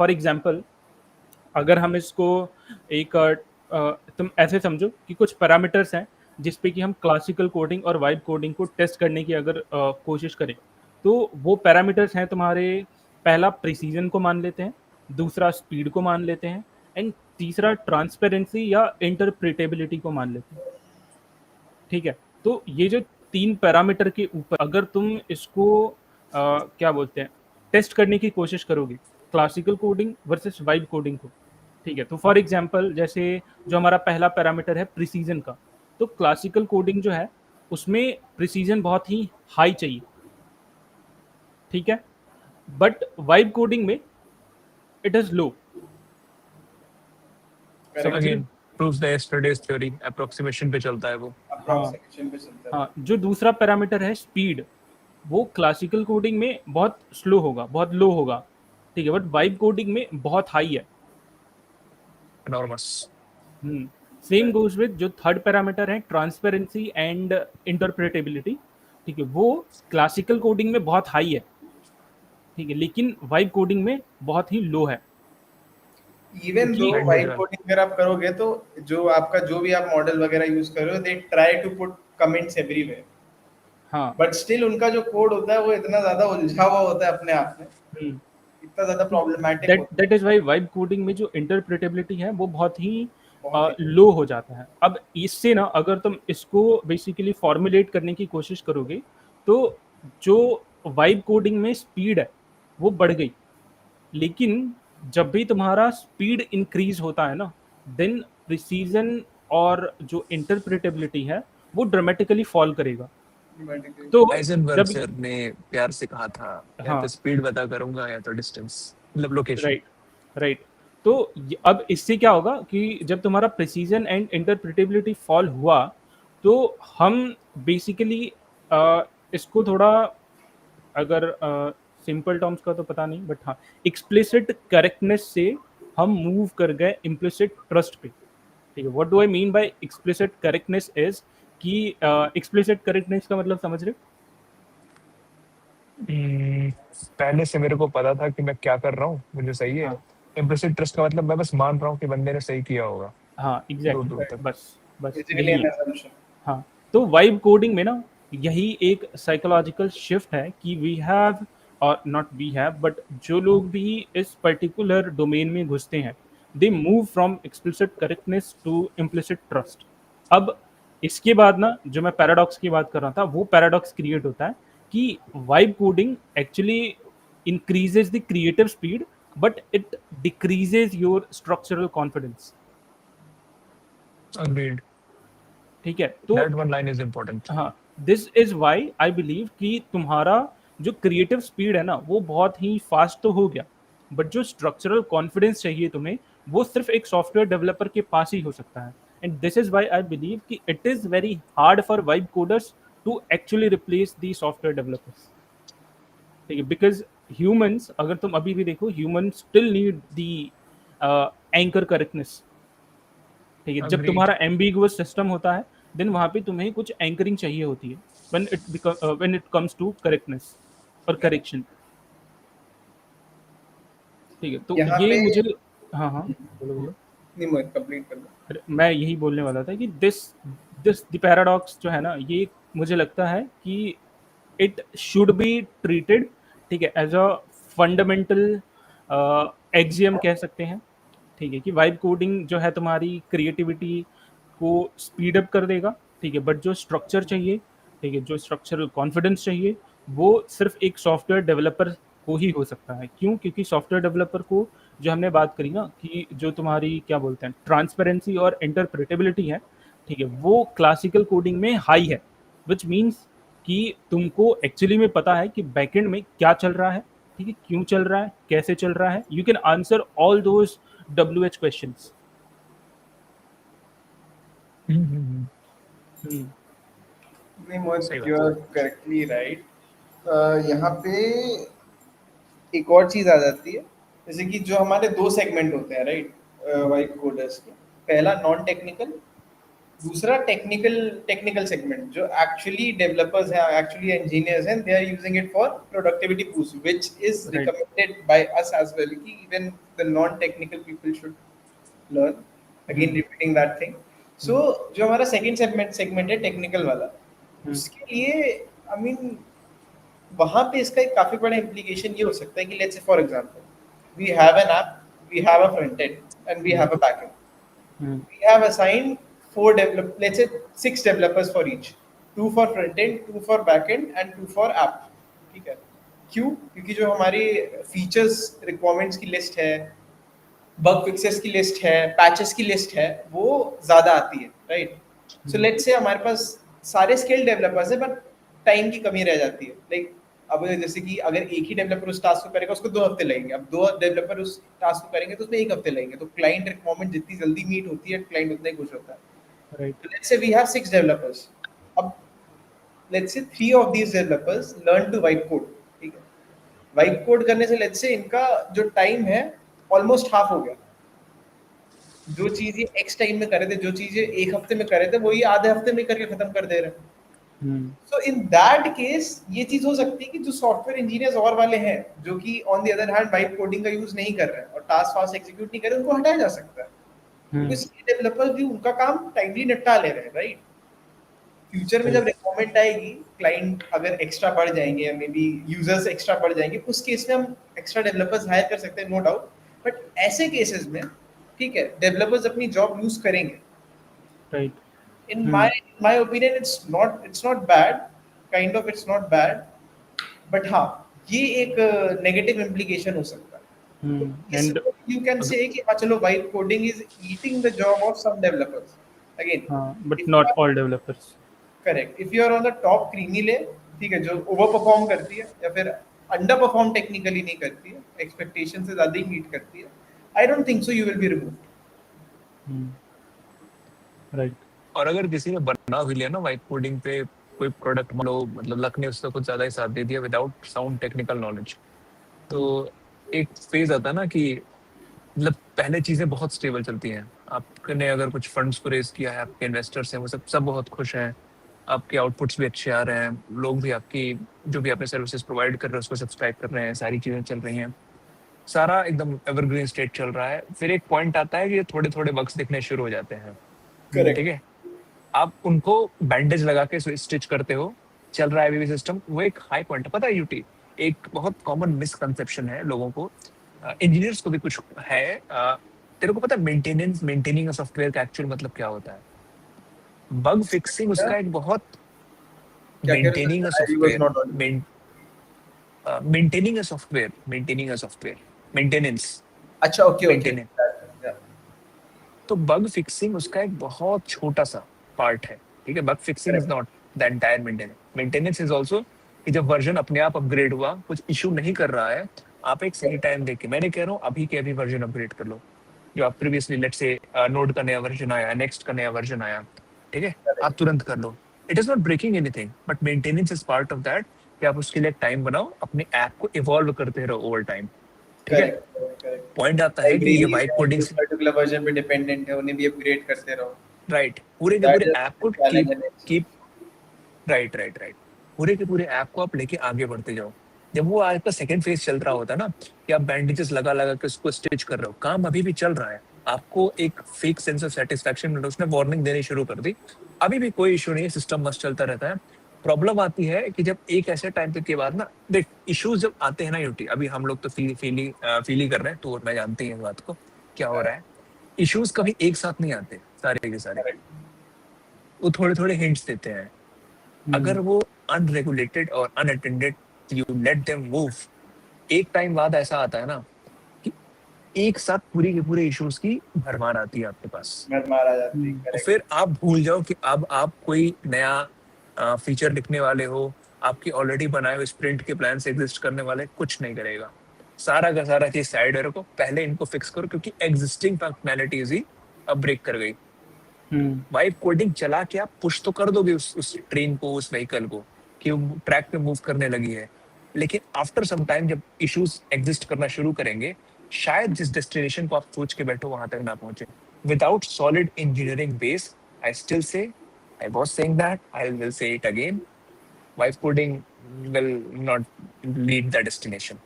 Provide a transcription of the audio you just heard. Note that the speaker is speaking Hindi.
फॉर एग्जांपल अगर हम इसको एक तुम ऐसे समझो कि कुछ पैरामीटर्स हैं जिस पे कि हम क्लासिकल कोडिंग और वाइब कोडिंग को टेस्ट करने की अगर कोशिश करें, तो वो पैरामीटर्स हैं तुम्हारे, पहला प्रिसीजन को मान लेते हैं, दूसरा स्पीड को मान लेते हैं, एंड तीसरा ट्रांसपेरेंसी या इंटरप्रिटेबिलिटी को मान लेते हैं। ठीक है, तो ये जो 3 पैरामीटर के ऊपर अगर तुम इसको क्या बोलते हैं, टेस्ट करने की कोशिश करोगे classical coding versus vibe coding को, ठीक है, तो फॉर एग्जांपल जैसे जो हमारा पहला पैरामीटर है प्रिसीजन का, तो क्लासिकल कोडिंग जो है उसमें प्रिसीजन बहुत ही हाई चाहिए, ठीक है, बट वाइब कोडिंग में इट इज लो। समझ रहे again proves the yesterday's theory, approximation पे चलता है वो। अप्रोक्सीमेशन पे चलता है। हाँ, जो दूसरा पैरामीटर है स्पीड, वो क्लासिकल कोडिंग में बहुत स्लो होगा, बहुत लो होगा, ठीक है, बट वाइब कोडिंग में बहुत हाई है। एनॉर्मस। सेम गोज विद जो थर्ड पैरामीटर है ट्रांसपेरेंसी एंड इंटरप्रेटेबिलिटी, ठीक है, वो क्लासिकल कोडिंग में बहुत हाई है, ठीक है, लेकिन वाइब कोडिंग में बहुत ही लो है। इवन दो Blend वाइब हो जाए। कोडिंग अगर आप करोगे तो जो आपका जो भी आप मॉडल वगैरह यूज कर रहे हो, they try to put comments everywhere, हाँ, बट स्टिल उनका जो कोड होता है वो इतना ज्यादा उलझा हुआ होता है अपने आप में, इतना ज्यादा प्रॉब्लमैटिक होता that is why vibe coding में जो इंटरप्रेटेबिलिटी है वो बहुत ही है, बहुत ही लो हो जाता है। अब इससे ना अगर तुम इसको बेसिकली फॉर्मुलेट करने की कोशिश करोगे, तो जो वाइब कोडिंग में स्पीड है वो बढ़ गई, लेकिन जब भी तुम्हारा स्पीड इंक्रीज होता है ना, देन प्रिसीजन और जो इंटरप्रेटेबिलिटी है वो ड्रामेटिकली फॉल करेगा। dramatic। तो हाइजेनबर्ग जब सर ने प्यार से कहा था, या हाँ तो स्पीड बता करूंगा या तो डिस्टेंस, मतलब लोकेशन। राइट राइट, तो अब इससे क्या होगा कि जब तुम्हारा प्रिसीजन एंड इंटरप्रिटेबिलिटी फॉल हुआ, तो हम बेसिकली इसको थोड़ा, अगर सिंपल टर्म्स का तो पता नहीं, बट हाँ, एक्सप्लिसिट करेक्टनेस से हम मूव कर गए इम्प्लिसिट ट्रस्ट पे। ठीक है, what do I mean by explicit correctness is कि एक्सप्लिसिट करेक्टनेस का मतलब समझ रहे हो? पहले से मेरे को पता था कि मैं क्या कर रहा हूँ, मुझे सही है। हाँ इम्प्लिसिट ट्रस्ट का मतलब मैं बस मान रहा हूँ कि बंदे ने सही किया होगा हाँ दूर एग्जैक्टली, दूर तक। बस बस बेसिकली यही एन है। assumption। हाँ, तो वाइब कोडिंग में ना यही एक साइकोलॉजिकल शिफ्ट है कि वी हैव, और नॉट वी हैव, बट जो लोग भी इस पर्टिकुलर डोमेन में घुसते हैं, they move from explicit correctness to implicit trust. अब इसके बाद ना जो मैं पैराडॉक्स की बात कर रहा था, वो पैराडॉक्स क्रिएट होता है कि vibe coding actually increases the creative speed, but it decreases your structural confidence। Agreed, ठीक है, तो that one line is important. हाँ, this is why I believe कि तुम्हारा जो क्रिएटिव स्पीड है ना वो बहुत ही फास्ट तो हो गया, बट जो स्ट्रक्चरल कॉन्फिडेंस चाहिए तुम्हें, वो सिर्फ एक सॉफ्टवेयर डेवलपर के पास ही हो सकता है। And this is why I believe कि it is very hard for vibe coders to actually replace the software developers. ठीक है, बिकॉज ह्यूमंस, अगर तुम अभी भी देखो, human still need the anchor correctness. ठीक है, जब अग्रीड। तुम्हारा एम्बिगुअस सिस्टम होता है, देन वहां पे तुम्हें कुछ एंकरिंग चाहिए होती है when it comes to correctness और करेक्शन। ठीक है, तो यहाँ ये पे मुझे, हाँ हाँ बोलो बोलो। नहीं, मैं कंप्लीट कर लूँ। अरे, मैं यही बोलने वाला था कि दिस दिस द पैराडॉक्स जो है ना, ये मुझे लगता है कि इट शुड बी ट्रीटेड, ठीक है, एज अ फंडामेंटल एक्सियम कह सकते हैं। ठीक है, कि वाइब कोडिंग जो है तुम्हारी क्रिएटिविटी को स्पीड अप कर देगा, ठीक है, बट जो स्ट्रक्चर चाहिए, ठीक है, जो स्ट्रक्चरल कॉन्फिडेंस चाहिए, वो सिर्फ एक सॉफ्टवेयर डेवलपर को ही हो सकता है। क्यों? क्योंकि सॉफ्टवेयर डेवलपर को, जो हमने बात करी ना कि जो तुम्हारी क्या बोलते हैं ट्रांसपेरेंसी और इंटरप्रेटेबिलिटी है, ठीक है, वो क्लासिकल कोडिंग में हाई है, विच मीन्स कि तुमको एक्चुअली में पता है कि बैकएंड में क्या चल रहा है, ठीक है, क्यों चल रहा है, कैसे चल रहा है, you can answer all those WH questions. नहीं, मोहित, सही यू बात। Are correctly right. यहाँ पे एक और चीज आ जाती है, जैसे कि जो हमारे दो सेगमेंट होते हैं, राइट, वाइब कोडर्स के। पहला नॉन टेक्निकल दूसरा टेक्निकल सेगमेंट जो एक्चुअली डेवलपर्स हैं, एक्चुअली इंजीनियर्स हैं, they are using it for productivity boost, which is right. Recommended by us as well कि even the non technical people should learn, again repeating that thing. So जो हमारा सेकंड सेगमेंट है टेक्निकल वाला, उसके लिए आई मीन वहां पे इसका एक काफी बड़ा इम्प्लीकेशन ये हो सकता है कि let's say for example we have an app, we have a front end and we have a back end. We have assigned let's say 6 developers for each, 2 for front end, 2 for back end and 2 for app। ठीक है, क्यों? क्योंकि जो हमारी फीचर्स रिक्वायरमेंट्स की लिस्ट है, बग फिक्सेस की लिस्ट है, पैचेस की लिस्ट है, वो ज्यादा आती है, राइट? सो लेट्स से हमारे पास सारे स्किल्ड डेवलपर्स है बट टाइम की कमी रह जाती है। लाइक अब जैसे कि अगर एक ही डेवलपर उस टास्क को करेगा उसको 2 हफ्ते लगेंगे, अब 2 डेवलपर उस टास्क को करेंगे तो उसमें 1 हफ्ते लगेंगे, तो क्लाइंट रिक्वायरमेंट जितनी जल्दी मीट होती है क्लाइंट उतना ही खुश होता है। Right. Let's say we have 6 developers, अब let's say 3 of these developers learn to write code. ठीक है, वाइट कोड करने से लेट्स से इनका जो टाइम है ऑलमोस्ट हाफ हो गया। जो चीज ये एक्स टाइम में कर रहे थे, जो चीज ये 1 हफ्ते में कर रहे थे, वो ये आधे हफ्ते में करके खत्म कर दे रहे हैं। सो इन दैट केस ये चीज हो सकती है कि जो सॉफ्टवेयर इंजीनियर्स और वाले हैं जो कि on the other hand white coding का यूज नहीं कर रहे हैं और टास्क फास्ट एग्जीक्यूट नहीं कर रहे, उनको हटाया जा सकता है, क्योंकि डेवलपर्स भी उनका काम टाइमली निपटा ले रहे हैं, राइट? फ्यूचर में जब रिक्वायरमेंट आएगी, क्लाइंट अगर एक्स्ट्रा बढ़ जाएंगे या मे बी यूजर्स एक्स्ट्रा बढ़ जाएंगे, उस केस में हम एक्स्ट्रा डेवलपर्स हायर कर सकते हैं, नो डाउट। बट ऐसे केसेस में ठीक है, डेवलपर्स अपनी जॉब लूज करेंगे। Right. In my opinion, it's not bad, kind of it's not bad, but हाँ ये एक नेगेटिव इम्प्लीकेशन हो सकता है। तो एंड you can say कि हाँ चलो white coding is eating the job of some developers again, but if you not are all developers. correct, if you are on the top creamy layer, ठीक है, जो ओवर परफॉर्म करती है या फिर अंडर परफॉर्म टेक्निकली नहीं करती है, एक्सपेक्टेशन से ज्यादा ही मीट करती है, I don't think so you will be removed. Right. और अगर किसी ने बना भी लिया ना वाइट कोडिंग पे कोई प्रोडक्ट, मान लो मतलब लक ने उसका कुछ ज्यादा ही साथ दे दिया विदाउट साउंड टेक्निकल नॉलेज, तो एक फेज आता है ना कि मतलब पहले चीजें बहुत स्टेबल चलती हैं, आपने अगर कुछ फंड्स को रेज किया है, आपके इन्वेस्टर्स हैं वो सब बहुत खुश हैं, आपके आउटपुट्स भी अच्छे आ रहे हैं, लोग भी आपकी जो भी आपने सर्विसेज प्रोवाइड कर रहे हैं उसको सब्सक्राइब कर रहे हैं, सारी चीजें चल रही हैं, सारा एकदम एवरग्रीन स्टेट चल रहा है। फिर एक पॉइंट आता है कि थोड़े थोड़े बग्स दिखने शुरू हो जाते हैं, ठीक है, आप उनको बैंडेज लगा के स्टिच करते हो, चल रहा है अभी भी सिस्टम, वो एक हाई पॉइंट है। पता है यूटी, एक बहुत कॉमन मिसकंसेप्शन है लोगों को, इंजीनियर्स को भी कुछ है, तेरे को पता है मेंटेनिंग अ सॉफ्टवेयर का एक्चुअल मतलब क्या होता है? बग फिक्सिंग उसका एक बहुत मेंटेनिंग अ सॉफ्टवेयर मेंटेनेंस, अच्छा, ओके मेंटेनेंस। तो बग फिक्सिंग उसका एक बहुत छोटा सा पार्ट है, ठीक है। Bug fixing is not the entire maintenance. Maintenance is also कि जब वर्जन अपने आप अपग्रेड हुआ, कुछ इशू नहीं कर रहा है, आप एक सही टाइम देके, मैंने कह रहा हूँ अभी के अभी वर्जन अपग्रेड कर लो, जो आप प्रीवियसली लेट्स से नोड का नया वर्जन आया, नेक्स्ट का नया वर्जन आया, ठीक है, आप तुरंत कर लो। It is not breaking anything, but maintenance is part of that कि आप उसके लिए टाइम बनाओ, अपने ऐप को इवॉल्व करते रहो ओवर टाइम, ठीक है। पॉइंट आता है कि ये वाइट कोडिंग से पर्टिकुलर वर्जन पे डिपेंडेंट है, उन्हें भी अपग्रेड करते रहो, राइट, पूरे के पूरे ऐप को कीप राइट पूरे के पूरे ऐप को आप लेके आगे बढ़ते जाओ। जब वो आपका सेकंड फेज चल रहा होता है ना, कि आप बैंडेजेस लगा लगा के उसको स्टिच कर रहे हो, काम अभी भी चल रहा है, आपको एक फेक सेंस ऑफ सेटिस्फैक्शन मिल रहा है, उसने वार्निंग देनी शुरू कर दी, अभी भी कोई इशू नहीं है, सिस्टम मस्त चलता रहता है। प्रॉब्लम आती है कि जब एक ऐसे टाइम पे के बाद ना, देख इश्यूज जब आते हैं ना यूटी, अभी हम लोग तो फील ही कर रहे हैं, तो मैं जानती हूँ इस बात को क्या हो रहा है। इश्यूज कभी एक साथ नहीं आते सारे के सारे, वो थोड़े थोड़े हिंट्स देते हैं। अगर वो अनरेगुलेटेड और unattended, you let them move, एक टाइम बाद ऐसा आता है ना कि एक साथ पूरी के पूरे इश्यूज की भरमार आती है आपके पास, तो फिर आप भूल जाओ कि अब आप कोई नया फीचर लिखने वाले हो, आपकी ऑलरेडी बनाए हुए स्प्रिंट के प्लान से एग्जिस्ट करने वाले कुछ नहीं करेगा, सारा का सारा चीज साइड रखो, पहले इनको फिक्स करो, क्योंकि एग्जिस्टिंग फंक्शनैलिटीज ही अब ब्रेक कर गई। वाइब कोडिंग चला के आप पुश तो कर दोगे उस ट्रेन को, उस व्हीकल को, कि वो ट्रैक पे मूव करने लगी है, लेकिन आफ्टर सम टाइम जब इश्यूज एग्जिस्ट करना शुरू करेंगे, शायद जिस डेस्टिनेशन को आप सोच के बैठो वहां तक ना पहुंचे। Without solid engineering base I still say, I was saying that, I will say it again. Vibe coding will not lead the destination.